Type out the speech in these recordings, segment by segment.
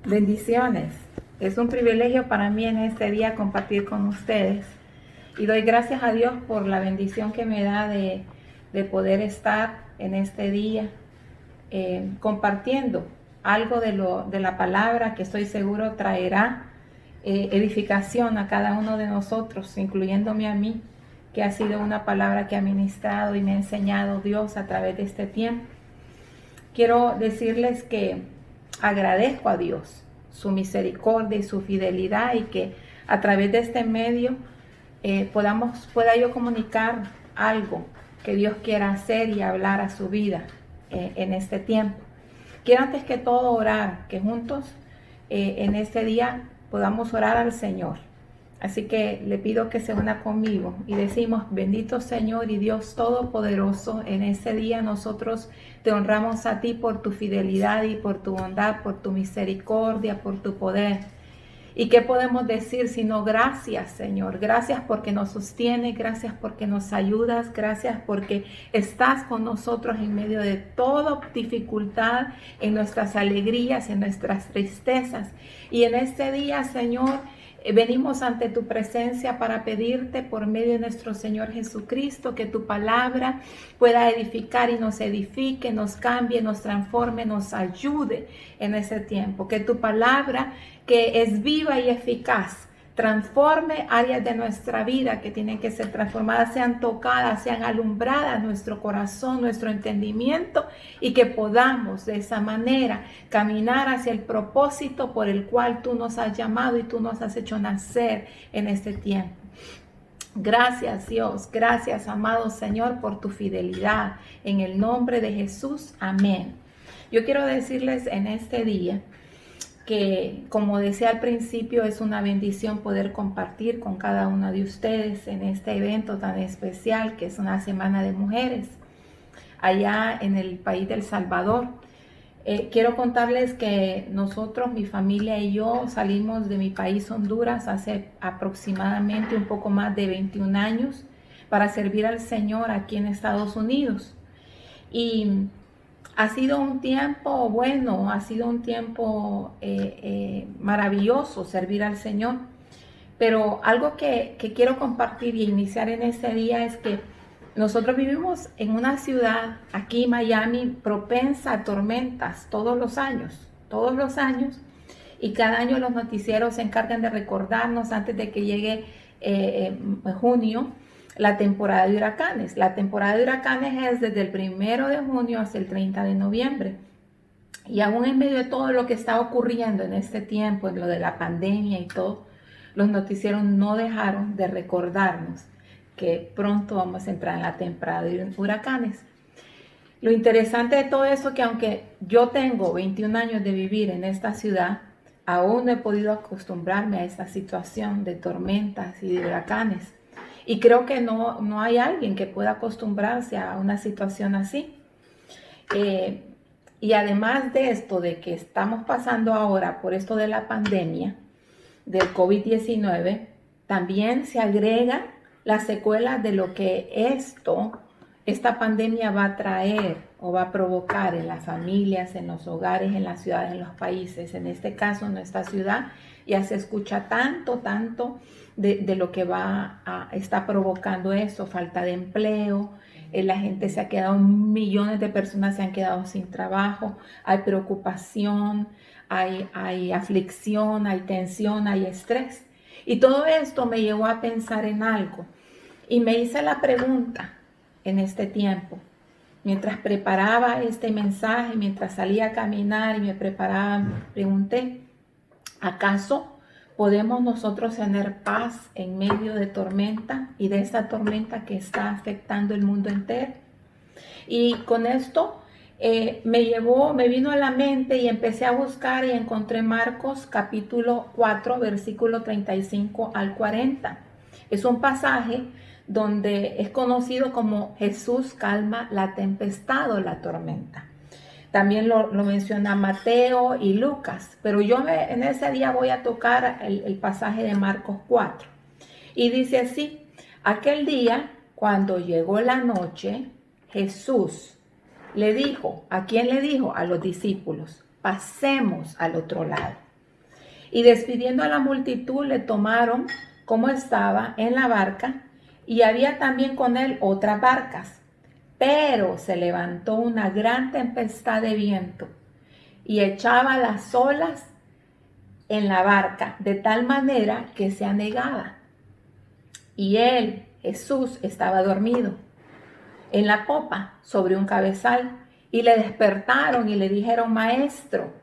Bendiciones. Es un privilegio para mí en este día compartir con ustedes. Y doy gracias a Dios por la bendición que me da de poder estar en este día compartiendo algo de la palabra que estoy seguro traerá edificación a cada uno de nosotros, incluyéndome a mí, que ha sido una palabra que ha ministrado y me ha enseñado Dios a través de este tiempo. Quiero decirles que agradezco a Dios su misericordia y su fidelidad, y que a través de este medio pueda yo comunicar algo que Dios quiera hacer y hablar a su vida en este tiempo. Quiero antes que todo orar, que juntos en este día podamos orar al Señor. Así que le pido que se una conmigo y decimos: bendito Señor y Dios Todopoderoso, en este día nosotros te honramos a ti por tu fidelidad y por tu bondad, por tu misericordia, por tu poder. ¿Y qué podemos decir sino gracias, Señor? Gracias porque nos sostienes, gracias porque nos ayudas, gracias porque estás con nosotros en medio de toda dificultad, en nuestras alegrías, en nuestras tristezas. Y en este día, Señor, venimos ante tu presencia para pedirte por medio de nuestro Señor Jesucristo que tu palabra pueda edificar y nos edifique, nos cambie, nos transforme, nos ayude en ese tiempo. Que tu palabra, que es viva y eficaz, transforme áreas de nuestra vida que tienen que ser transformadas, sean tocadas, sean alumbradas nuestro corazón, nuestro entendimiento, y que podamos de esa manera caminar hacia el propósito por el cual tú nos has llamado y tú nos has hecho nacer en este tiempo. Gracias, Dios, gracias, amado Señor, por tu fidelidad. En el nombre de Jesús, amén. Yo quiero decirles en este día que, como decía al principio, es una bendición poder compartir con cada una de ustedes en este evento tan especial que es una Semana de Mujeres allá en el país del Salvador. Quiero contarles que nosotros, mi familia y yo, salimos de mi país, Honduras, hace aproximadamente un poco más de 21 años para servir al Señor aquí en Estados Unidos. Y ha sido un tiempo bueno, ha sido un tiempo maravilloso servir al Señor. Pero algo que quiero compartir y iniciar en este día es que nosotros vivimos en una ciudad, aquí Miami, propensa a tormentas todos los años, y cada año los noticieros se encargan de recordarnos antes de que llegue junio, la temporada de huracanes. La temporada de huracanes es desde el 1 de junio hasta el 30 de noviembre. Y aún en medio de todo lo que está ocurriendo en este tiempo, en lo de la pandemia y todo, los noticieros no dejaron de recordarnos que pronto vamos a entrar en la temporada de huracanes. Lo interesante de todo eso es que aunque yo tengo 21 años de vivir en esta ciudad, aún no he podido acostumbrarme a esta situación de tormentas y de huracanes. Y creo que no hay alguien que pueda acostumbrarse a una situación así. Y además de esto, de que estamos pasando ahora por esto de la pandemia del COVID-19, también se agrega las secuelas de lo que esta pandemia va a traer o va a provocar en las familias, en los hogares, en las ciudades, en los países. En este caso, en nuestra ciudad, ya se escucha tanto de lo que está provocando eso: falta de empleo, la gente se ha quedado, millones de personas se han quedado sin trabajo, hay preocupación, hay aflicción, hay tensión, hay estrés. Y todo esto me llevó a pensar en algo y me hice la pregunta en este tiempo. Mientras preparaba este mensaje, mientras salía a caminar y me preparaba, me pregunté: ¿acaso podemos nosotros tener paz en medio de tormenta y de esta tormenta que está afectando el mundo entero? Y con esto me vino a la mente y empecé a buscar, y encontré Marcos capítulo 4, versículo 35 al 40. Es un pasaje donde es conocido como Jesús calma la tempestad o la tormenta. También lo menciona Mateo y Lucas, pero yo en ese día voy a tocar el pasaje de Marcos 4. Y dice así: aquel día, cuando llegó la noche, Jesús le dijo, ¿a quién le dijo? A los discípulos: pasemos al otro lado. Y despidiendo a la multitud, le tomaron como estaba en la barca, y había también con él otras barcas. Pero se levantó una gran tempestad de viento y echaba las olas en la barca, de tal manera que se anegaba. Y él, Jesús, estaba dormido en la popa sobre un cabezal, y le despertaron y le dijeron: Maestro,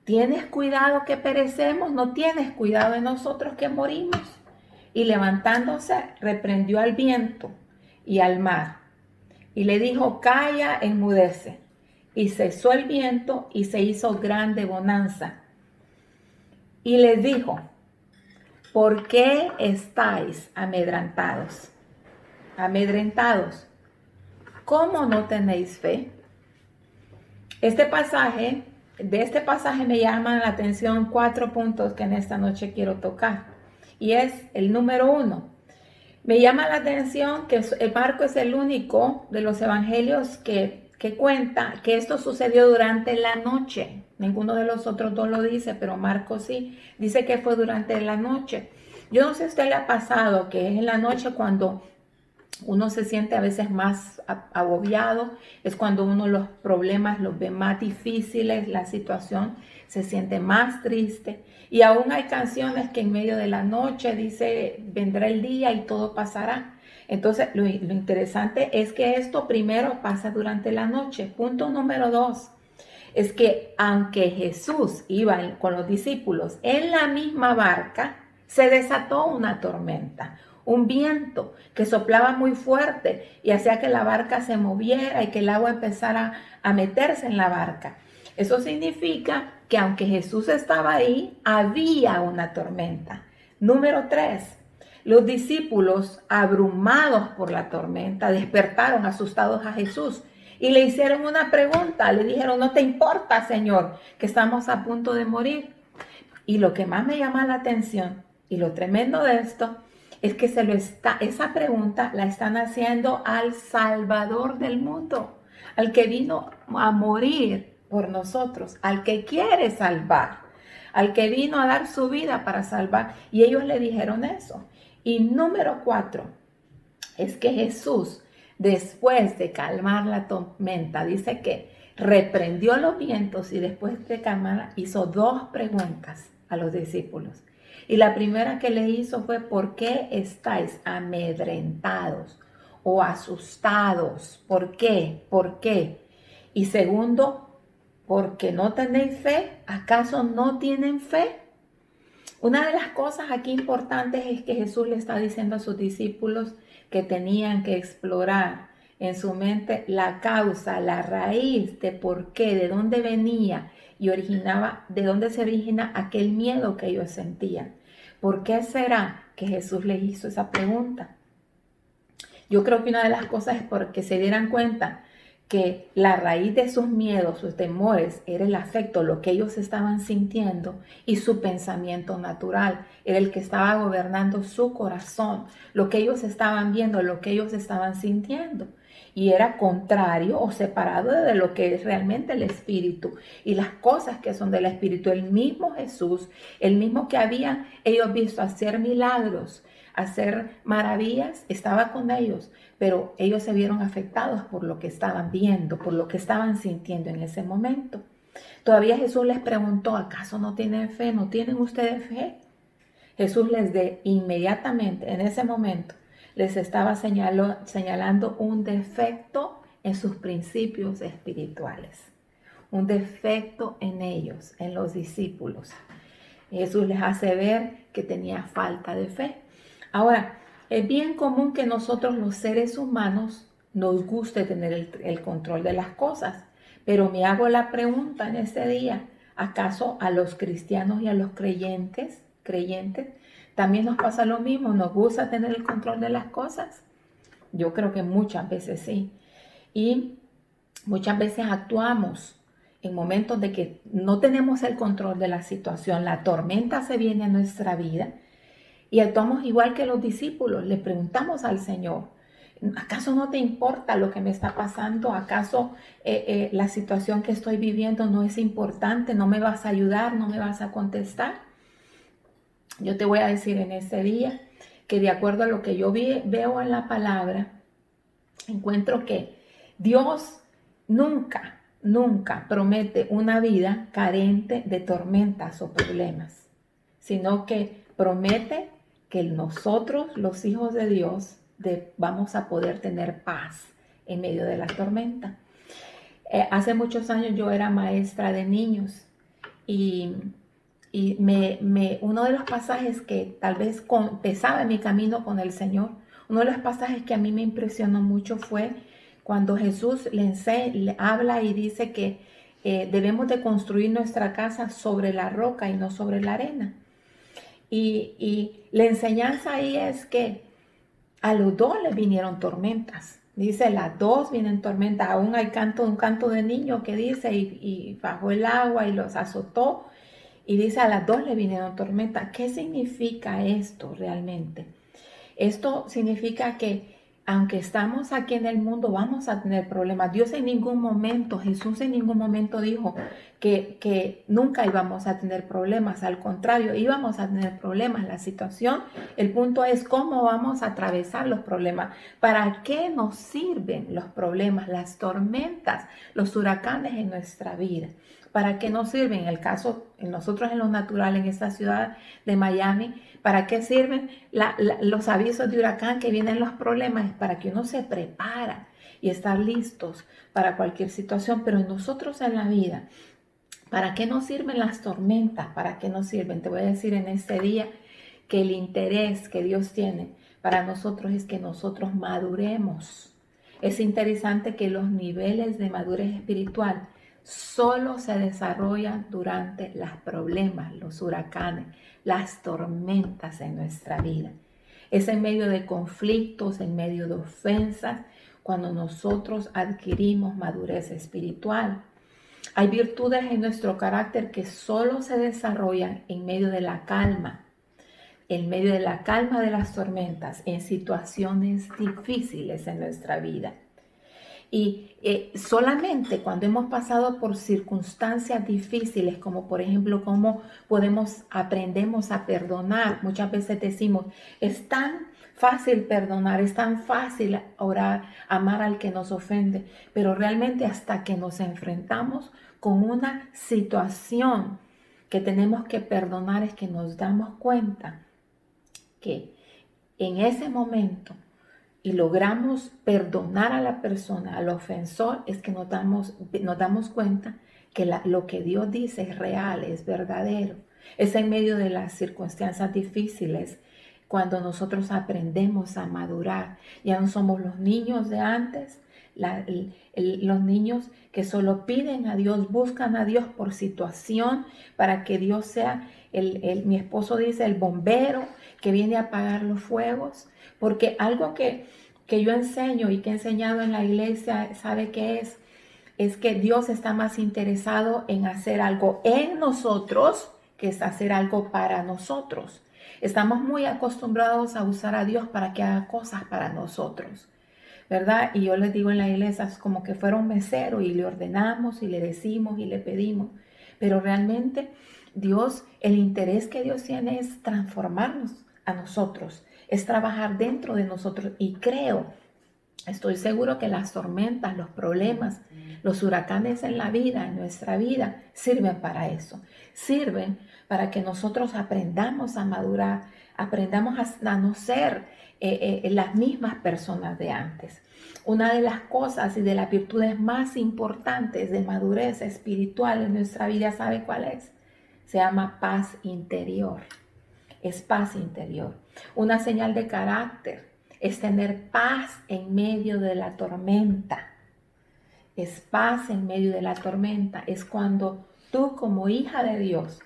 ¿tienes cuidado que perecemos? ¿No tienes cuidado de nosotros que morimos? Y levantándose, reprendió al viento y al mar, y le dijo: Calla, enmudece. Y cesó el viento y se hizo grande bonanza. Y les dijo: ¿por qué estáis amedrentados? Amedrentados. ¿Cómo no tenéis fe? De este pasaje me llaman la atención 4 puntos que en esta noche quiero tocar. Y es el número 1. Me llama la atención que Marco es el único de los evangelios que cuenta que esto sucedió durante la noche. Ninguno de los otros dos lo dice, pero Marco sí. Dice que fue durante la noche. Yo no sé si a usted le ha pasado que es en la noche cuando uno se siente a veces más agobiado, es cuando uno los problemas los ve más difíciles, la situación se siente más triste. Y aún hay canciones que en medio de la noche dice: vendrá el día y todo pasará. Entonces lo interesante es que esto primero pasa durante la noche. Punto número 2. Es que aunque Jesús iba con los discípulos en la misma barca, se desató una tormenta, un viento que soplaba muy fuerte y hacía que la barca se moviera y que el agua empezara a meterse en la barca. Eso significa que aunque Jesús estaba ahí, había una tormenta. Número 3. Los discípulos, abrumados por la tormenta, despertaron asustados a Jesús y le hicieron una pregunta. Le dijeron: ¿no te importa, Señor, que estamos a punto de morir? Y lo que más me llama la atención y lo tremendo de esto es que esa pregunta la están haciendo al Salvador del mundo, al que vino a morir por nosotros, al que quiere salvar, al que vino a dar su vida para salvar. Y ellos le dijeron eso. Y número 4 es que Jesús, después de calmar la tormenta, dice que reprendió los vientos y después de calmarla hizo 2 preguntas a los discípulos. Y la primera que le hizo fue: ¿por qué estáis amedrentados o asustados? ¿Por qué? ¿Por qué? Y segundo, ¿por qué no tenéis fe? ¿Acaso no tienen fe? Una de las cosas aquí importantes es que Jesús le está diciendo a sus discípulos que tenían que explorar en su mente la causa, la raíz de por qué, de dónde venía y de dónde se origina aquel miedo que ellos sentían. ¿Por qué será que Jesús les hizo esa pregunta? Yo creo que una de las cosas es porque se dieran cuenta que la raíz de sus miedos, sus temores, era el afecto, lo que ellos estaban sintiendo, y su pensamiento natural era el que estaba gobernando su corazón, lo que ellos estaban viendo, lo que ellos estaban sintiendo. Y era contrario o separado de lo que es realmente el Espíritu y las cosas que son del Espíritu. El mismo Jesús, el mismo que habían ellos visto hacer milagros, hacer maravillas, estaba con ellos, pero ellos se vieron afectados por lo que estaban viendo, por lo que estaban sintiendo en ese momento. Todavía Jesús les preguntó: ¿acaso no tienen fe? ¿No tienen ustedes fe? Jesús inmediatamente, en ese momento, les estaba señalando un defecto en sus principios espirituales, un defecto en ellos, en los discípulos. Jesús les hace ver que tenía falta de fe. Ahora, es bien común que nosotros los seres humanos nos guste tener el control de las cosas, pero me hago la pregunta en este día: ¿acaso a los cristianos y a los creyentes también nos pasa lo mismo? ¿Nos gusta tener el control de las cosas? Yo creo que muchas veces sí. Y muchas veces actuamos en momentos de que no tenemos el control de la situación, la tormenta se viene a nuestra vida y actuamos igual que los discípulos. Le preguntamos al Señor: ¿acaso no te importa lo que me está pasando? ¿Acaso la situación que estoy viviendo no es importante? ¿No me vas a ayudar? ¿No me vas a contestar? Yo te voy a decir en este día que de acuerdo a lo que yo veo en la palabra, encuentro que Dios nunca, nunca promete una vida carente de tormentas o problemas, sino que promete que nosotros, los hijos de Dios, vamos a poder tener paz en medio de la tormenta. Hace muchos años yo era maestra de niños y, uno de los pasajes que tal vez pesaba en mi camino con el Señor, uno de los pasajes que a mí me impresionó mucho fue cuando Jesús le habla y dice que debemos de construir nuestra casa sobre la roca y no sobre la arena. Y la enseñanza ahí es que a los dos les vinieron tormentas. Dice, las dos vienen tormentas. Aún hay un canto de niño que dice, y bajó el agua y los azotó. Y dice, a las dos le vinieron tormentas. ¿Qué significa esto realmente? Esto significa que aunque estamos aquí en el mundo, vamos a tener problemas. Dios en ningún momento, Jesús en ningún momento dijo que nunca íbamos a tener problemas. Al contrario, íbamos a tener problemas. La situación, el punto es cómo vamos a atravesar los problemas. ¿Para qué nos sirven los problemas, las tormentas, los huracanes en nuestra vida? ¿Para qué nos sirven? En el caso, nosotros en lo natural, en esta ciudad de Miami, ¿para qué sirven los avisos de huracán que vienen los problemas? Para que uno se prepara y estar listos para cualquier situación. Pero nosotros en la vida, ¿para qué nos sirven las tormentas? ¿Para qué nos sirven? Te voy a decir en este día que el interés que Dios tiene para nosotros es que nosotros maduremos. Es interesante que los niveles de madurez espiritual solo se desarrollan durante los problemas, los huracanes, las tormentas en nuestra vida. Es en medio de conflictos, en medio de ofensas, cuando nosotros adquirimos madurez espiritual. Hay virtudes en nuestro carácter que solo se desarrollan en medio de la calma, en medio de la calma de las tormentas, en situaciones difíciles en nuestra vida. Y solamente cuando hemos pasado por circunstancias difíciles, como por ejemplo, cómo aprendemos a perdonar. Muchas veces decimos, es tan fácil perdonar, es tan fácil orar, amar al que nos ofende, pero realmente hasta que nos enfrentamos con una situación que tenemos que perdonar es que nos damos cuenta que en ese momento y logramos perdonar a la persona, al ofensor, es que nos damos cuenta que lo que Dios dice es real, es verdadero. Es en medio de las circunstancias difíciles cuando nosotros aprendemos a madurar. Ya no somos los niños de antes, los niños que solo piden a Dios, buscan a Dios por situación para que Dios sea, mi esposo dice, el bombero que viene a apagar los fuegos. Porque algo que yo enseño y que he enseñado en la iglesia, ¿sabe qué es? Es que Dios está más interesado en hacer algo en nosotros que es hacer algo para nosotros. Estamos muy acostumbrados a usar a Dios para que haga cosas para nosotros, ¿verdad? Y yo les digo en la iglesia, es como que fuera un mesero y le ordenamos y le decimos y le pedimos. Pero realmente Dios, el interés que Dios tiene es transformarnos a nosotros, es trabajar dentro de nosotros. Y estoy seguro que las tormentas, los problemas, los huracanes en la vida, en nuestra vida, sirven para eso. Sirven para que nosotros aprendamos a madurar, aprendamos a no ser las mismas personas de antes. Una de las cosas y de las virtudes más importantes de madurez espiritual en nuestra vida, ¿sabe cuál es? Se llama paz interior. Es paz interior. Una señal de carácter es tener paz en medio de la tormenta. Es paz en medio de la tormenta. Es cuando tú como hija de Dios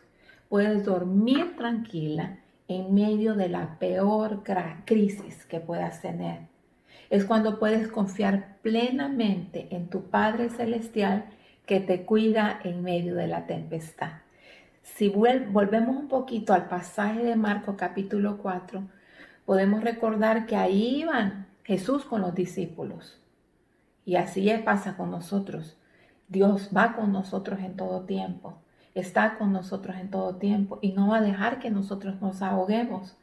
puedes dormir tranquila en medio de la peor crisis que puedas tener. Es cuando puedes confiar plenamente en tu Padre Celestial que te cuida en medio de la tempestad. Si volvemos un poquito al pasaje de Marcos capítulo 4, podemos recordar que ahí iban Jesús con los discípulos. Y así pasa con nosotros. Dios va con nosotros en todo tiempo. está con nosotros en todo tiempo y no va a dejar que nosotros nos ahoguemos.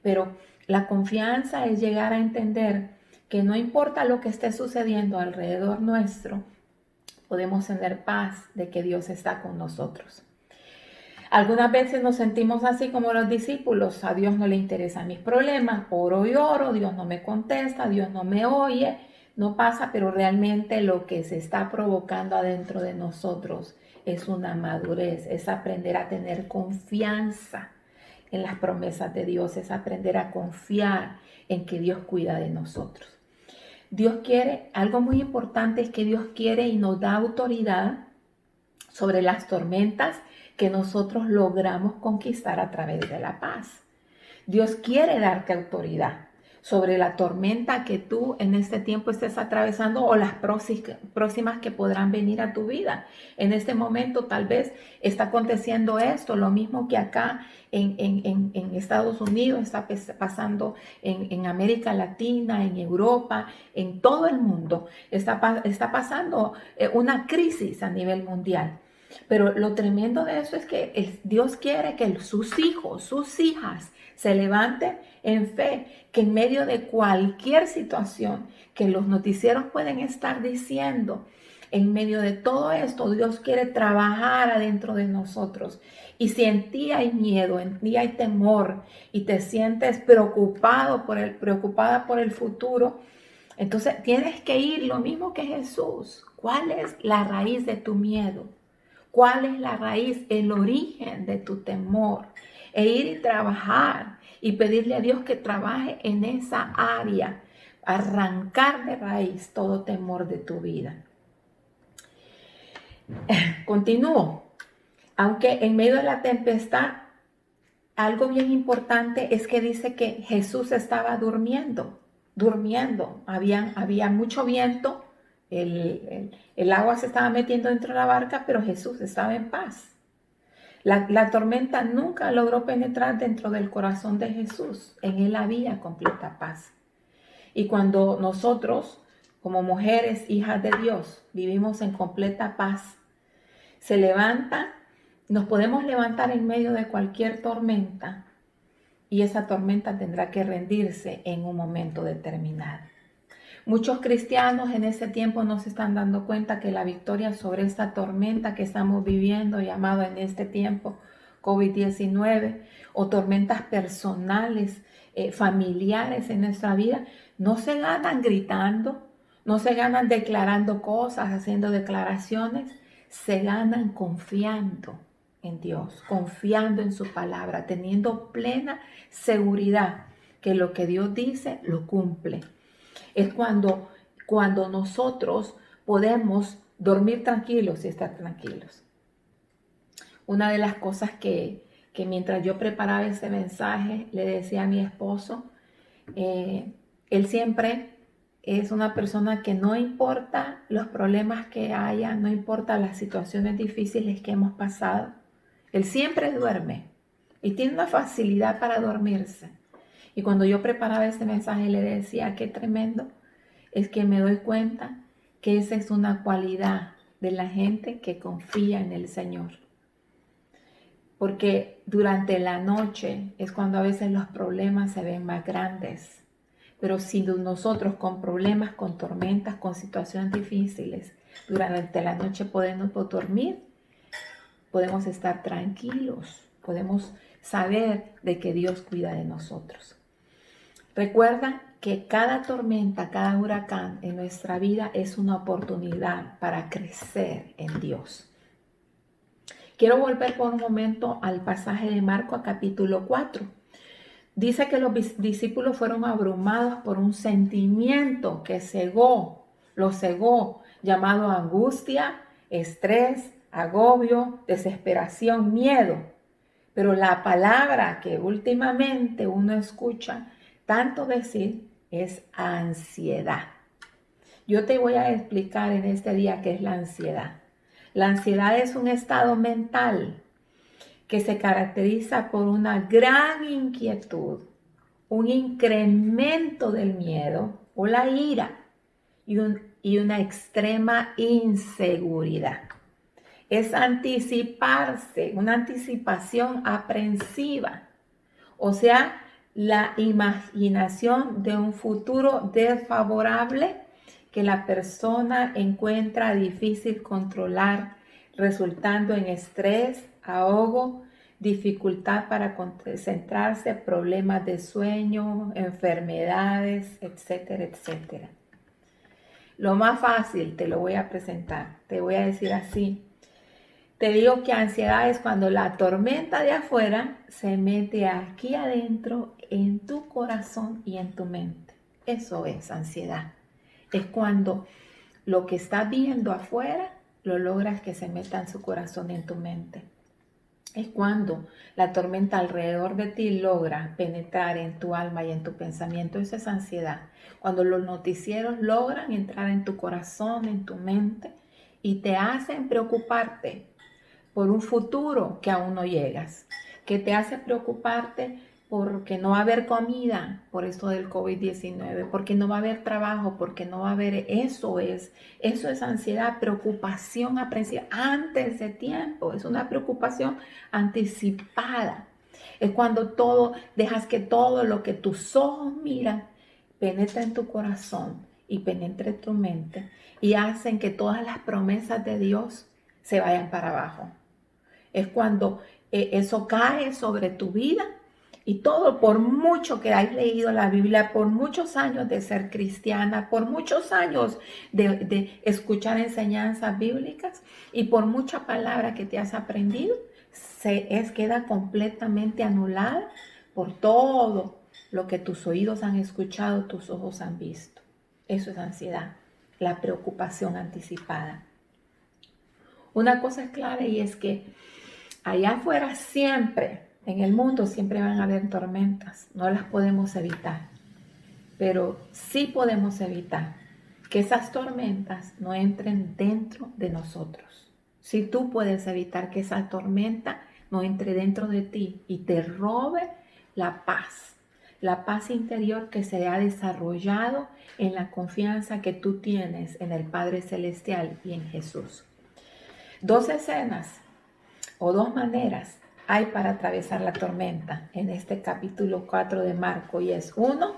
Pero la confianza es llegar a entender que no importa lo que esté sucediendo alrededor nuestro, podemos tener paz de que Dios está con nosotros. Algunas veces nos sentimos así como los discípulos: a Dios no le interesan mis problemas, oro y oro, Dios no me contesta, Dios no me oye, no pasa, pero realmente lo que se está provocando adentro de nosotros es una madurez, es aprender a tener confianza en las promesas de Dios, es aprender a confiar en que Dios cuida de nosotros. Dios quiere, algo muy importante es que Dios quiere y nos da autoridad sobre las tormentas que nosotros logramos conquistar a través de la paz. Dios quiere darte autoridad sobre la tormenta que tú en este tiempo estés atravesando o las próximas que podrán venir a tu vida. En este momento tal vez está aconteciendo esto, lo mismo que acá en Estados Unidos, está pasando en América Latina, en Europa, en todo el mundo. Está pasando una crisis a nivel mundial. Pero lo tremendo de eso es que Dios quiere que sus hijos, sus hijas se levanten en fe, que en medio de cualquier situación que los noticieros pueden estar diciendo, en medio de todo esto, Dios quiere trabajar adentro de nosotros. Y si en ti hay miedo, en ti hay temor y te sientes preocupada por el futuro, entonces tienes que ir lo mismo que Jesús. ¿Cuál es la raíz de tu miedo? ¿Cuál es la raíz, el origen de tu temor? E ir y trabajar y pedirle a Dios que trabaje en esa área, arrancar de raíz todo temor de tu vida. Continúo. Aunque en medio de la tempestad, algo bien importante es que dice que Jesús estaba durmiendo. Había mucho viento, el agua se estaba metiendo dentro de la barca, pero Jesús estaba en paz. La tormenta nunca logró penetrar dentro del corazón de Jesús. En él había completa paz. Y cuando nosotros, como mujeres, hijas de Dios, vivimos en completa paz, nos podemos levantar en medio de cualquier tormenta y esa tormenta tendrá que rendirse en un momento determinado. Muchos cristianos en ese tiempo no se están dando cuenta que la victoria sobre esta tormenta que estamos viviendo, llamado en este tiempo COVID-19, o tormentas personales, familiares en nuestra vida, no se ganan gritando, no se ganan declarando cosas, haciendo declaraciones, se ganan confiando en Dios, confiando en su palabra, teniendo plena seguridad que lo que Dios dice lo cumple. Es cuando nosotros podemos dormir tranquilos y estar tranquilos. Una de las cosas que mientras yo preparaba ese mensaje le decía a mi esposo, él siempre es una persona que no importa los problemas que haya, no importa las situaciones difíciles que hemos pasado, él siempre duerme y tiene una facilidad para dormirse. Y cuando yo preparaba ese mensaje le decía, qué tremendo, es que me doy cuenta que esa es una cualidad de la gente que confía en el Señor. Porque durante la noche es cuando a veces los problemas se ven más grandes. Pero si nosotros con problemas, con tormentas, con situaciones difíciles, durante la noche podemos dormir, podemos estar tranquilos, podemos saber de que Dios cuida de nosotros. Recuerda que cada tormenta, cada huracán en nuestra vida es una oportunidad para crecer en Dios. Quiero volver por un momento al pasaje de Marcos capítulo 4. Dice que los discípulos fueron abrumados por un sentimiento que los cegó, llamado angustia, estrés, agobio, desesperación, miedo. Pero la palabra que últimamente uno escucha tanto decir es ansiedad. Yo te voy a explicar en este día qué es la ansiedad. La ansiedad es un estado mental que se caracteriza por una gran inquietud, un incremento del miedo o la ira y una extrema inseguridad. es anticiparse, una anticipación aprensiva. O sea, la imaginación de un futuro desfavorable que la persona encuentra difícil controlar, resultando en estrés, ahogo, dificultad para concentrarse, problemas de sueño, enfermedades, etcétera, etcétera. Lo más fácil te lo voy a presentar, te voy a decir así. Te digo que ansiedad es cuando la tormenta de afuera se mete aquí adentro en tu corazón y en tu mente. Eso es ansiedad. Es cuando lo que estás viendo afuera lo logras que se meta en su corazón y en tu mente. Es cuando la tormenta alrededor de ti logra penetrar en tu alma y en tu pensamiento. Eso es ansiedad. Cuando los noticieros logran entrar en tu corazón, en tu mente y te hacen preocuparte por un futuro que aún no llegas, que te hace preocuparte porque no va a haber comida por esto del COVID-19, porque no va a haber trabajo, porque no va a haber, eso es ansiedad, preocupación aprensiva antes de tiempo, es una preocupación anticipada. Es cuando dejas que todo lo que tus ojos miran penetra en tu corazón y penetre en tu mente y hacen que todas las promesas de Dios se vayan para abajo. Es cuando eso cae sobre tu vida y todo, por mucho que hayas leído la Biblia, por muchos años de ser cristiana, por muchos años de escuchar enseñanzas bíblicas y por mucha palabra que te has aprendido, queda completamente anulada por todo lo que tus oídos han escuchado, tus ojos han visto. Eso es ansiedad, la preocupación anticipada. Una cosa es clara y es que allá afuera siempre, en el mundo siempre van a haber tormentas, no las podemos evitar, pero sí podemos evitar que esas tormentas no entren dentro de nosotros. Si tú puedes evitar que esa tormenta no entre dentro de ti y te robe la paz interior que se ha desarrollado en la confianza que tú tienes en el Padre Celestial y en Jesús. Dos escenas o dos maneras hay para atravesar la tormenta en este capítulo 4 de Marco y es 1,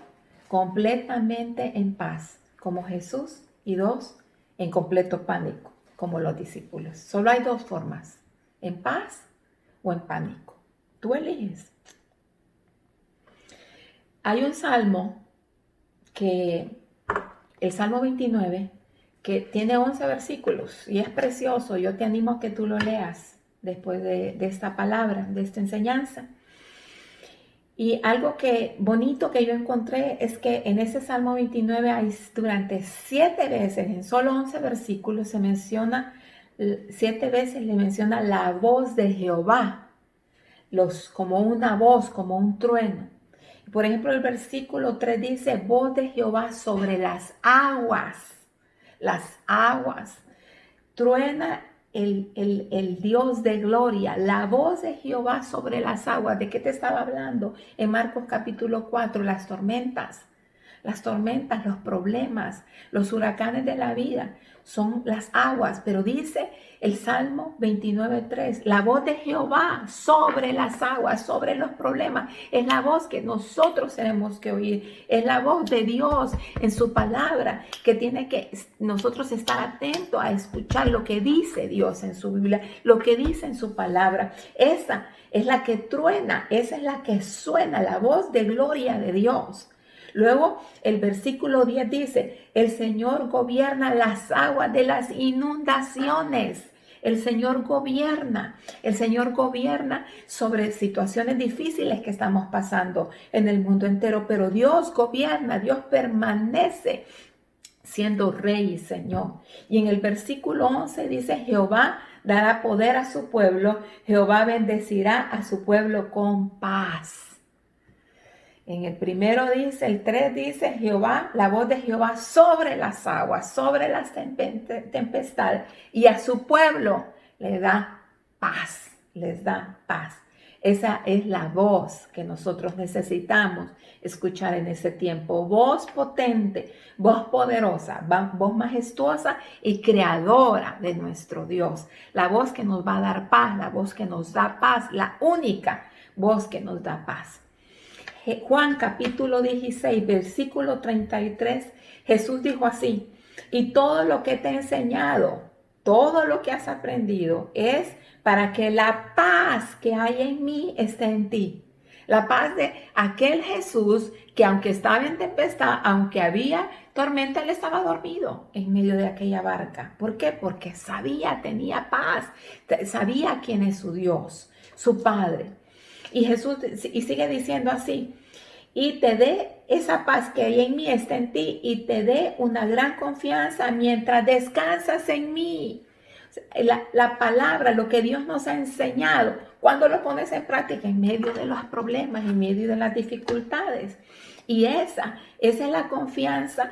completamente en paz como Jesús y 2, en completo pánico como los discípulos. Solo hay dos formas, en paz o en pánico. Tú eliges. Hay un salmo el Salmo 29, que tiene 11 versículos y es precioso. Yo te animo a que tú lo leas después de esta palabra, de esta enseñanza. Y algo bonito que yo encontré es que en ese Salmo 29 hay durante 7 veces, en solo 11 versículos, 7 veces le menciona la voz de Jehová, como una voz, como un trueno. Por ejemplo, el versículo 3 dice, voz de Jehová sobre las aguas. Las aguas. Truena el Dios de gloria, la voz de Jehová sobre las aguas. ¿De qué te estaba hablando? En Marcos capítulo 4, las tormentas, los problemas, los huracanes de la vida son las aguas, pero dice el Salmo 29:3, la voz de Jehová sobre las aguas, sobre los problemas, es la voz que nosotros tenemos que oír, es la voz de Dios en su palabra, que tiene que nosotros estar atentos a escuchar lo que dice Dios en su Biblia, lo que dice en su palabra. Esa es la que truena, esa es la que suena, la voz de gloria de Dios. Luego el versículo 10 dice, el Señor gobierna las aguas de las inundaciones. El Señor gobierna sobre situaciones difíciles que estamos pasando en el mundo entero, pero Dios gobierna, Dios permanece siendo Rey y Señor. Y en el versículo 11 dice, Jehová dará poder a su pueblo, Jehová bendecirá a su pueblo con paz. En el primero dice, el 3 dice, Jehová, la voz de Jehová sobre las aguas, sobre las tempestades, y a su pueblo le da paz, les da paz. Esa es la voz que nosotros necesitamos escuchar en ese tiempo. Voz potente, voz poderosa, voz majestuosa y creadora de nuestro Dios. La voz que nos va a dar paz, la voz que nos da paz, la única voz que nos da paz. Juan capítulo 16, versículo 33, Jesús dijo así: y todo lo que te he enseñado, todo lo que has aprendido es para que la paz que hay en mí esté en ti. La paz de aquel Jesús que aunque estaba en tempestad, aunque había tormenta, él estaba dormido en medio de aquella barca. ¿Por qué? Porque sabía, tenía paz, sabía quién es su Dios, su Padre. Y Jesús sigue diciendo así: y te dé esa paz que hay en mí, está en ti, y te dé una gran confianza mientras descansas en mí. La palabra, lo que Dios nos ha enseñado, cuando lo pones en práctica, en medio de los problemas, en medio de las dificultades. Y esa es la confianza,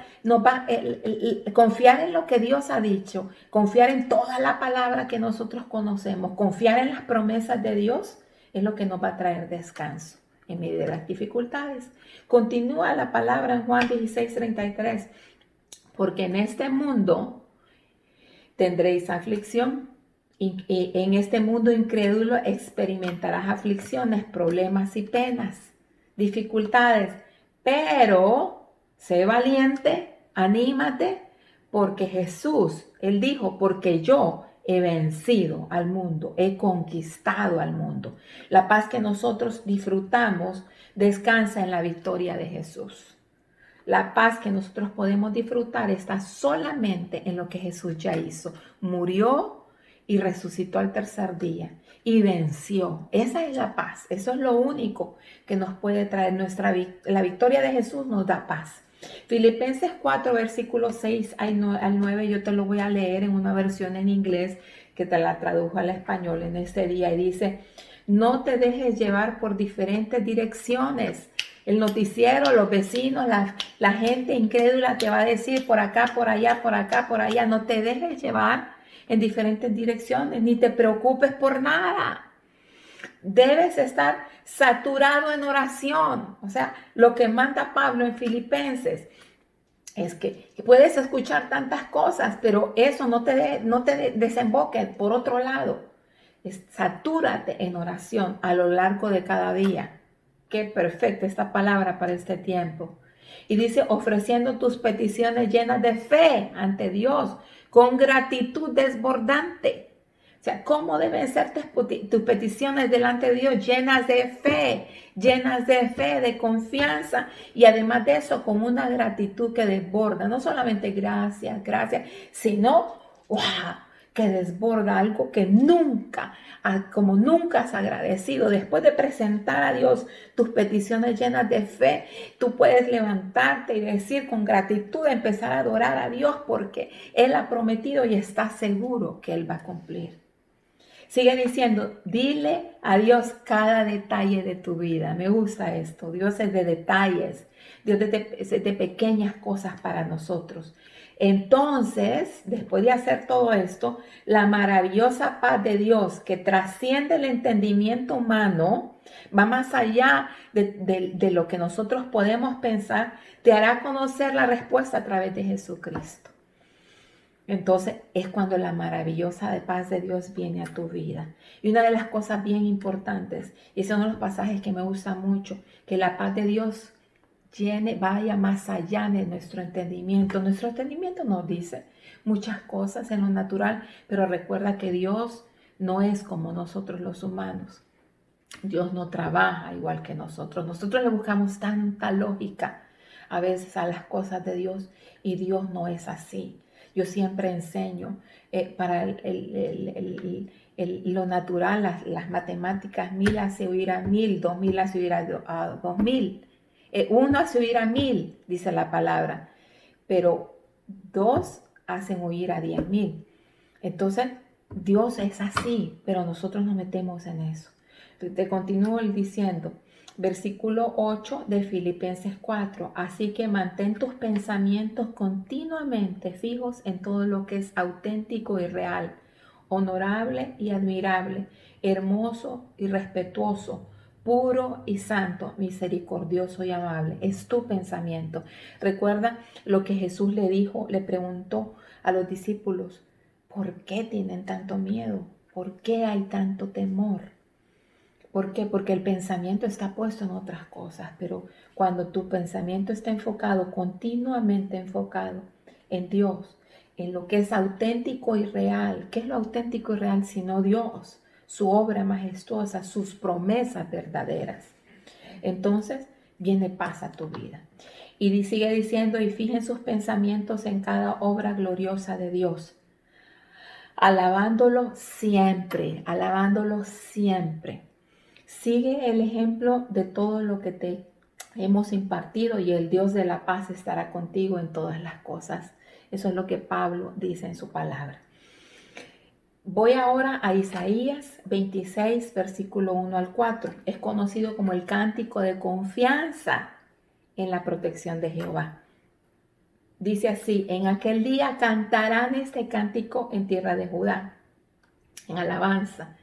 confiar en lo que Dios ha dicho, confiar en toda la palabra que nosotros conocemos, confiar en las promesas de Dios, es lo que nos va a traer descanso en medio de las dificultades. Continúa la palabra en Juan 16:33, porque en este mundo tendréis aflicción, y en este mundo incrédulo experimentarás aflicciones, problemas y penas, dificultades, pero sé valiente, anímate, porque Jesús, Él dijo, porque yo he vencido al mundo, he conquistado al mundo. La paz que nosotros disfrutamos descansa en la victoria de Jesús. La paz que nosotros podemos disfrutar está solamente en lo que Jesús ya hizo. Murió y resucitó al tercer día y venció. Esa es la paz. Eso es lo único que nos puede traer la victoria de Jesús nos da paz. Filipenses 4, versículos 6 al 9, yo te lo voy a leer en una versión en inglés que te la tradujo al español en este día, y dice: no te dejes llevar por diferentes direcciones. El noticiero, los vecinos, la gente incrédula te va a decir por acá, por allá, por acá, por allá. No te dejes llevar en diferentes direcciones, ni te preocupes por nada. Debes estar saturado en oración. O sea, lo que manda Pablo en Filipenses es que puedes escuchar tantas cosas, pero eso no te desemboque por otro lado. Satúrate en oración a lo largo de cada día. Qué perfecta esta palabra para este tiempo. Y dice: ofreciendo tus peticiones llenas de fe ante Dios, con gratitud desbordante. O sea, ¿cómo deben ser tus peticiones delante de Dios? Llenas de fe, de confianza, y además de eso, con una gratitud que desborda. No solamente gracias, sino ¡wow!, que desborda, algo que nunca, como nunca has agradecido. Después de presentar a Dios tus peticiones llenas de fe, tú puedes levantarte y decir con gratitud, empezar a adorar a Dios, porque Él ha prometido y está seguro que Él va a cumplir. Sigue diciendo: dile a Dios cada detalle de tu vida. Me gusta esto. Dios es de detalles. Dios es de pequeñas cosas para nosotros. Entonces, después de hacer todo esto, la maravillosa paz de Dios, que trasciende el entendimiento humano, va más allá de lo que nosotros podemos pensar, te hará conocer la respuesta a través de Jesucristo. Entonces es cuando la maravillosa paz de Dios viene a tu vida. Y una de las cosas bien importantes, y ese es uno de los pasajes que me gusta mucho, que la paz de Dios vaya más allá de nuestro entendimiento. Nuestro entendimiento nos dice muchas cosas en lo natural, pero recuerda que Dios no es como nosotros los humanos. Dios no trabaja igual que nosotros. Nosotros le buscamos tanta lógica a veces a las cosas de Dios, y Dios no es así. Yo siempre enseño para lo natural, las matemáticas: 1000 hace huir a 1000, 2000 hace huir a 2000. 1 hace huir a 1000, dice la palabra, pero 2 hacen huir a 10,000. Entonces, Dios es así, pero nosotros nos metemos en eso. Te continúo diciendo, versículo 8 de Filipenses 4. Así que mantén tus pensamientos continuamente fijos en todo lo que es auténtico y real, honorable y admirable, hermoso y respetuoso, puro y santo, misericordioso y amable. Es tu pensamiento. Recuerda lo que Jesús le dijo, le preguntó a los discípulos: ¿por qué tienen tanto miedo? ¿Por qué hay tanto temor? ¿Por qué? Porque el pensamiento está puesto en otras cosas, pero cuando tu pensamiento está enfocado, continuamente enfocado en Dios, en lo que es auténtico y real. ¿Qué es lo auténtico y real sino Dios? Su obra majestuosa, sus promesas verdaderas. Entonces viene paz a tu vida. Y sigue diciendo: y fijen sus pensamientos en cada obra gloriosa de Dios, alabándolo siempre, alabándolo siempre. Sigue el ejemplo de todo lo que te hemos impartido y el Dios de la paz estará contigo en todas las cosas. Eso es lo que Pablo dice en su palabra. Voy ahora a Isaías 26, versículo 1 al 4. Es conocido como el cántico de confianza en la protección de Jehová. Dice así: en aquel día cantarán este cántico en tierra de Judá, en alabanza.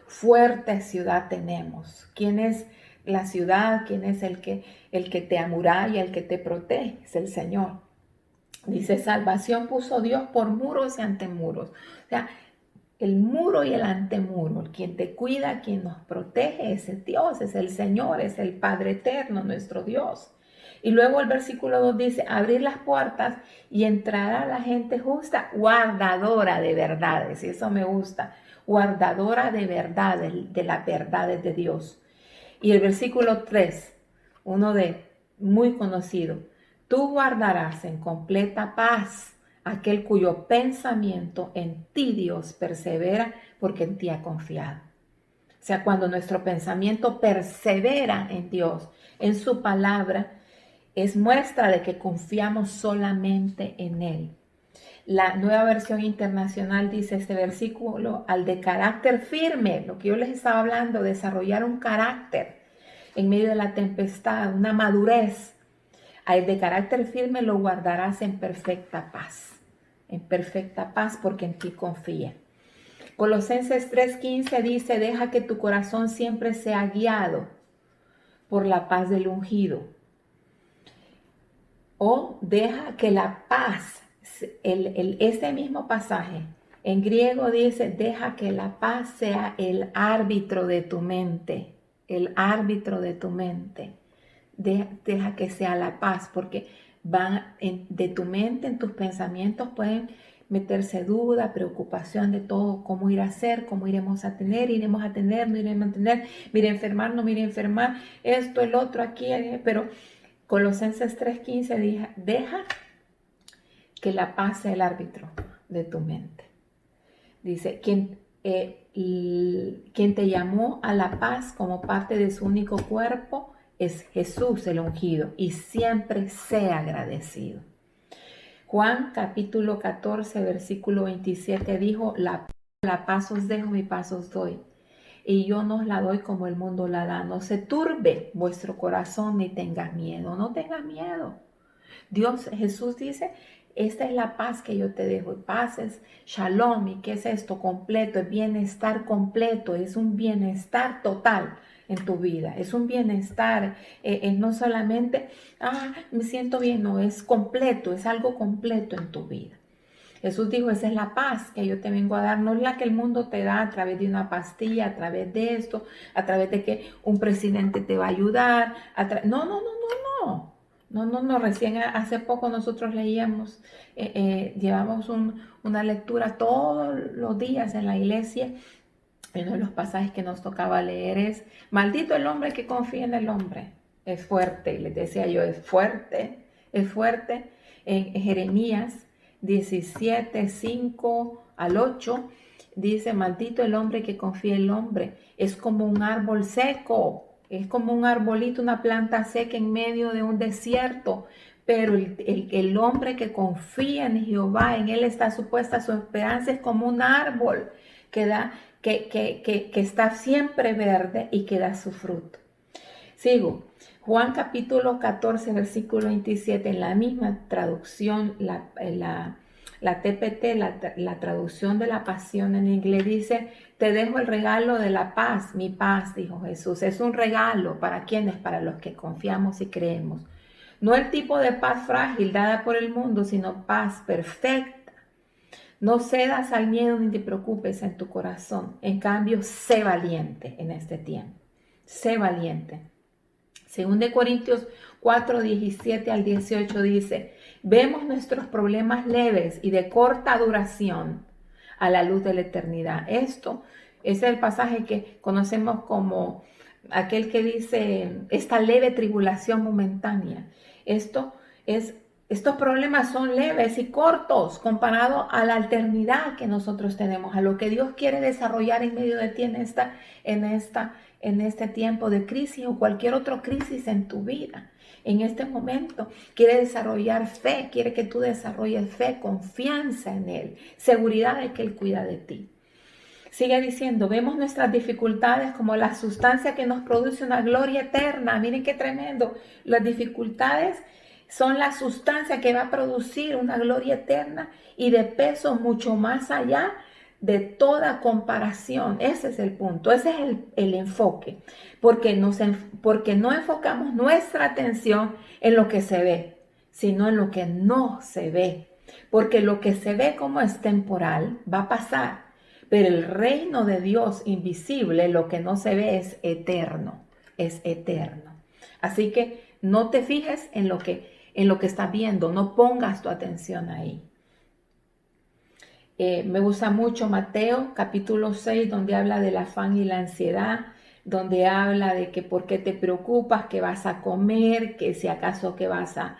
Fuerte ciudad tenemos. ¿Quién es la ciudad? ¿Quién es el que te amuralla, el que te protege? Es el Señor. Dice: salvación puso Dios por muros y antemuros. O sea, el muro y el antemuro, quien te cuida, quien nos protege, es el Dios, es el Señor, es el Padre eterno, nuestro Dios. Y luego el versículo 2 dice: abrir las puertas y entrará la gente justa, guardadora de verdades. Y eso me gusta, guardadora de verdades, de las verdades de Dios. Y el versículo 3, uno de muy conocido: tú guardarás en completa paz aquel cuyo pensamiento en ti, Dios, persevera, porque en ti ha confiado. O sea, cuando nuestro pensamiento persevera en Dios, en su palabra, es muestra de que confiamos solamente en Él. La Nueva Versión Internacional dice este versículo: al de carácter firme, lo que yo les estaba hablando, desarrollar un carácter en medio de la tempestad, una madurez. Al de carácter firme lo guardarás en perfecta paz porque en ti confía. Colosenses 3:15 dice: deja que tu corazón siempre sea guiado por la paz del ungido. O deja que la paz, este mismo pasaje en griego dice: deja que la paz sea el árbitro de tu mente, el árbitro de tu mente. Deja que sea la paz, porque de tu mente, en tus pensamientos pueden meterse duda, preocupación de todo, cómo ir a hacer, cómo iremos a tener, no iremos a tener, mire enfermar, no mire enfermar, esto, el otro, aquí, pero Colosenses 3:15 deja que la paz sea el árbitro de tu mente. Dice: quien te llamó a la paz como parte de su único cuerpo es Jesús el ungido, y siempre sea agradecido. Juan capítulo 14, versículo 27 dijo: la paz os dejo, mi paz os doy. Y yo no os la doy como el mundo la da. No se turbe vuestro corazón ni tengas miedo. No tengas miedo. Jesús dice: esta es la paz que yo te dejo. Paz es shalom. ¿Y qué es esto? Completo, es bienestar completo, es un bienestar total en tu vida. Es un bienestar, no solamente, me siento bien, no, es completo, es algo completo en tu vida. Jesús dijo: esa es la paz que yo te vengo a dar, no es la que el mundo te da a través de una pastilla, a través de esto, a través de que un presidente te va a ayudar. No, recién hace poco nosotros leíamos, llevamos una lectura todos los días en la iglesia. Uno de los pasajes que nos tocaba leer es: maldito el hombre que confía en el hombre. Es fuerte, les decía yo, es fuerte. En Jeremías 17, 5 al 8 dice: maldito el hombre que confía en el hombre. Es como un árbol seco. Es como un arbolito, una planta seca en medio de un desierto. Pero el hombre que confía en Jehová, en él está supuesta su esperanza. Es como un árbol que está siempre verde y que da su fruto. Sigo. Juan capítulo 14, versículo 27, en la misma traducción, la La TPT, la traducción de la Pasión en inglés, dice: te dejo el regalo de la paz, mi paz, dijo Jesús. Es un regalo para quienes, para los que confiamos y creemos. No el tipo de paz frágil dada por el mundo, sino paz perfecta. No cedas al miedo ni te preocupes en tu corazón. En cambio, sé valiente en este tiempo. Sé valiente. Según de Corintios 4, 17 al 18 dice: vemos nuestros problemas leves y de corta duración a la luz de la eternidad. Esto es el pasaje que conocemos como aquel que dice esta leve tribulación momentánea. Estos problemas son leves y cortos comparado a la eternidad que nosotros tenemos, a lo que Dios quiere desarrollar en medio de ti en este tiempo de crisis o cualquier otra crisis en tu vida. En este momento quiere desarrollar fe, quiere que tú desarrolles fe, confianza en Él, seguridad de que Él cuida de ti. Sigue diciendo: vemos nuestras dificultades como la sustancia que nos produce una gloria eterna. Miren qué tremendo. Las dificultades son la sustancia que va a producir una gloria eterna y de peso mucho más allá de toda comparación. Ese es el punto, ese es el enfoque, porque no enfocamos nuestra atención en lo que se ve, sino en lo que no se ve, porque lo que se ve como es temporal va a pasar, pero el reino de Dios invisible, lo que no se ve, es eterno, es eterno. Así que no te fijes en lo que estás viendo, no pongas tu atención ahí. Me gusta mucho Mateo capítulo 6, donde habla del afán y la ansiedad, donde habla de que por qué te preocupas, que vas a comer, que si acaso que vas a...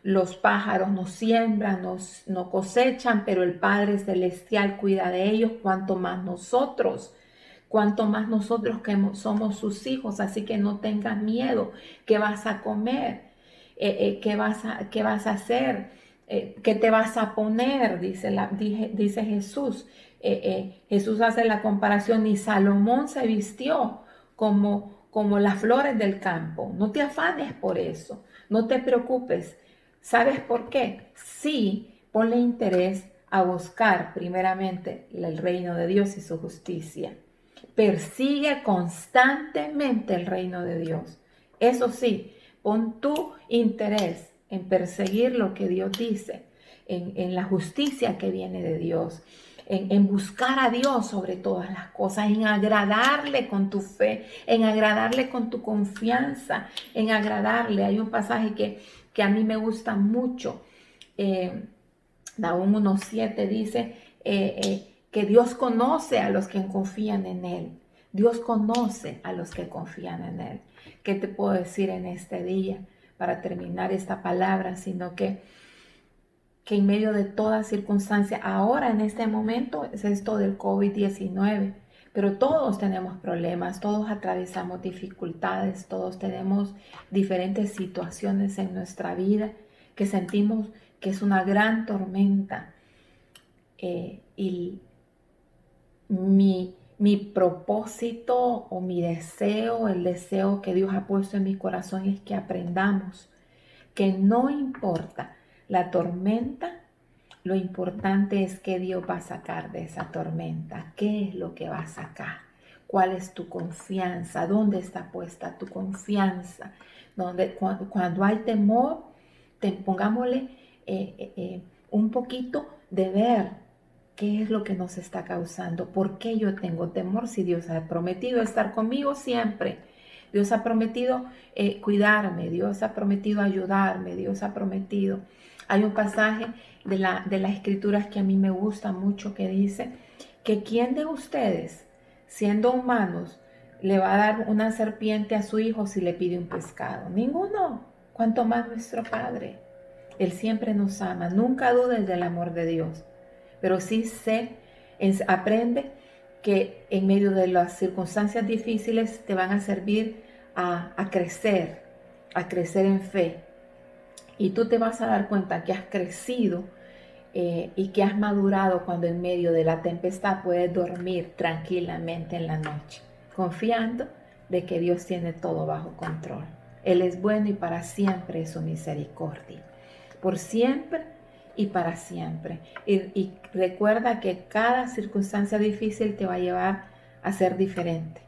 Los pájaros no siembran, no cosechan, pero el Padre Celestial cuida de ellos, cuanto más nosotros que somos sus hijos. Así que no tengas miedo. ¿Qué vas a comer? ¿Qué vas a hacer? ¿Qué te vas a poner? Dice Jesús. Jesús hace la comparación: ni Salomón se vistió como las flores del campo. No te afanes por eso, no te preocupes. ¿Sabes por qué? Sí, ponle interés a buscar primeramente el reino de Dios y su justicia. Persigue constantemente el reino de Dios. Eso sí, pon tu interés en perseguir lo que Dios dice, en la justicia que viene de Dios, en buscar a Dios sobre todas las cosas, en agradarle con tu fe, en agradarle con tu confianza, en agradarle. Hay un pasaje que a mí me gusta mucho, Nahum 1:7 dice que Dios conoce a los que confían en Él. Dios conoce a los que confían en Él. ¿Qué te puedo decir en este día para terminar esta palabra? Sino que en medio de toda circunstancia, ahora en este momento es esto del COVID-19, pero todos tenemos problemas, todos atravesamos dificultades, todos tenemos diferentes situaciones en nuestra vida que sentimos que es una gran tormenta. Y mi propósito o mi deseo, el deseo que Dios ha puesto en mi corazón, es que aprendamos que no importa la tormenta, lo importante es que Dios va a sacar de esa tormenta. ¿Qué es lo que va a sacar? ¿Cuál es tu confianza? ¿Dónde está puesta tu confianza? Cuando hay temor, pongámosle un poquito de ver qué es lo que nos está causando. ¿Por qué yo tengo temor si Dios ha prometido estar conmigo siempre? Dios ha prometido cuidarme, Dios ha prometido ayudarme, Dios ha prometido. Hay un pasaje de las escrituras que a mí me gusta mucho, que dice que ¿quién de ustedes, siendo humanos, le va a dar una serpiente a su hijo si le pide un pescado? Ninguno, cuanto más nuestro Padre. Él siempre nos ama. Nunca dudes del amor de Dios, pero sí aprende que en medio de las circunstancias difíciles te van a servir a crecer en fe. Y tú te vas a dar cuenta que has crecido y que has madurado cuando en medio de la tempestad puedes dormir tranquilamente en la noche, confiando de que Dios tiene todo bajo control. Él es bueno y para siempre es su misericordia. Por siempre y para siempre. Y recuerda que cada circunstancia difícil te va a llevar a ser diferente.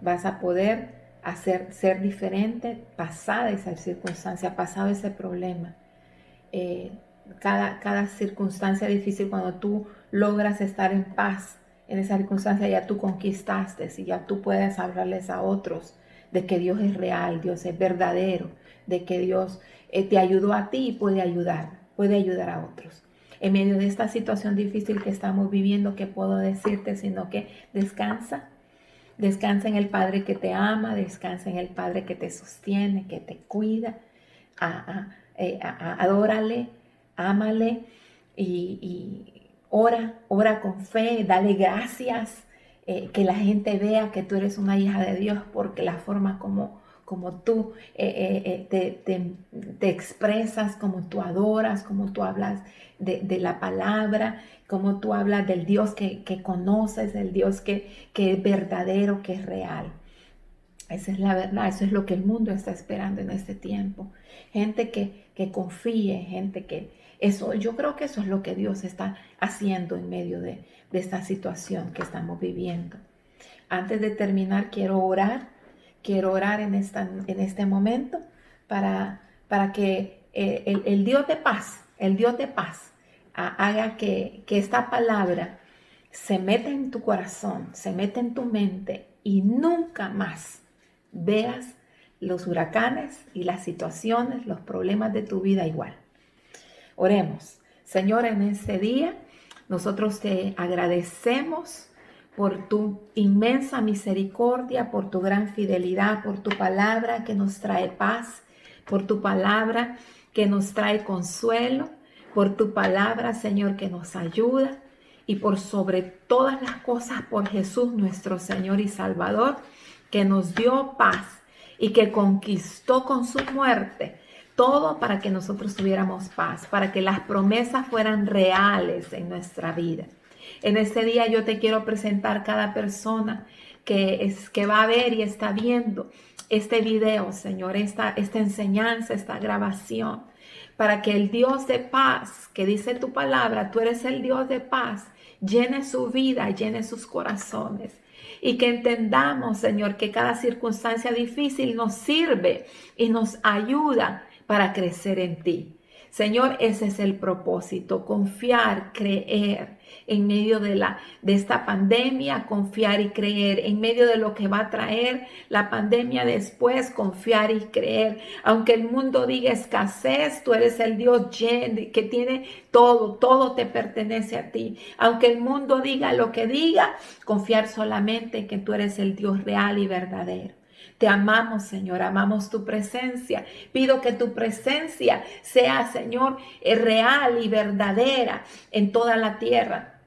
Vas a poder ser diferente pasada esa circunstancia, pasado ese problema. Cada circunstancia difícil, cuando tú logras estar en paz en esa circunstancia, ya tú conquistaste y ya tú puedes hablarles a otros de que Dios es real, Dios es verdadero, de que Dios te ayudó a ti y puede ayudar a otros. En medio de esta situación difícil que estamos viviendo, ¿qué puedo decirte? Sino que descansa en el Padre que te ama, descansa en el Padre que te sostiene, que te cuida. Adórale, ámale y ora con fe, dale gracias, que la gente vea que tú eres una hija de Dios, porque la forma como tú te expresas, como tú adoras, como tú hablas de la palabra, como tú hablas del Dios que conoces, del Dios que es verdadero, que es real. Esa es la verdad, eso es lo que el mundo está esperando en este tiempo. Gente que confíe, gente que... yo creo que eso es lo que Dios está haciendo en medio de esta situación que estamos viviendo. Antes de terminar, quiero orar en este momento para que el Dios de paz, haga que esta palabra se meta en tu corazón, se meta en tu mente y nunca más veas los huracanes y las situaciones, los problemas de tu vida igual. Oremos. Señor, en este día nosotros te agradecemos por tu inmensa misericordia, por tu gran fidelidad, por tu palabra que nos trae paz, por tu palabra que nos trae consuelo, por tu palabra, Señor, que nos ayuda, y por sobre todas las cosas, por Jesús nuestro Señor y Salvador, que nos dio paz y que conquistó con su muerte todo para que nosotros tuviéramos paz, para que las promesas fueran reales en nuestra vida. En este día yo te quiero presentar cada persona que va a ver y está viendo este video, Señor, esta enseñanza, esta grabación, para que el Dios de paz, que dice tu palabra, tú eres el Dios de paz, llene su vida, llene sus corazones. Y que entendamos, Señor, que cada circunstancia difícil nos sirve y nos ayuda para crecer en ti. Señor, ese es el propósito, confiar, creer en medio de esta pandemia, confiar y creer en medio de lo que va a traer la pandemia después, confiar y creer. Aunque el mundo diga escasez, tú eres el Dios lleno, que tiene todo te pertenece a ti. Aunque el mundo diga lo que diga, confiar solamente en que tú eres el Dios real y verdadero. Te amamos, Señor, amamos tu presencia. Pido que tu presencia sea, Señor, real y verdadera en toda la tierra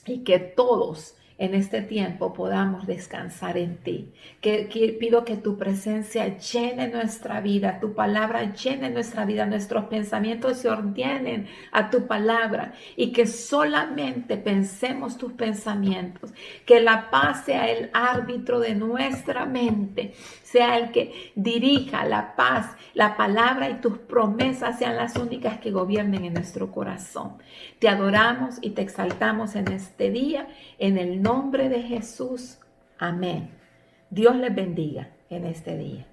y que todos en este tiempo podamos descansar en ti. Pido que tu presencia llene nuestra vida, tu palabra llene nuestra vida, nuestros pensamientos se ordenen a tu palabra y que solamente pensemos tus pensamientos, que la paz sea el árbitro de nuestra mente, sea el que dirija la paz, la palabra y tus promesas sean las únicas que gobiernen en nuestro corazón. Te adoramos y te exaltamos en este día, en el nombre de Jesús. Amén. Dios les bendiga en este día.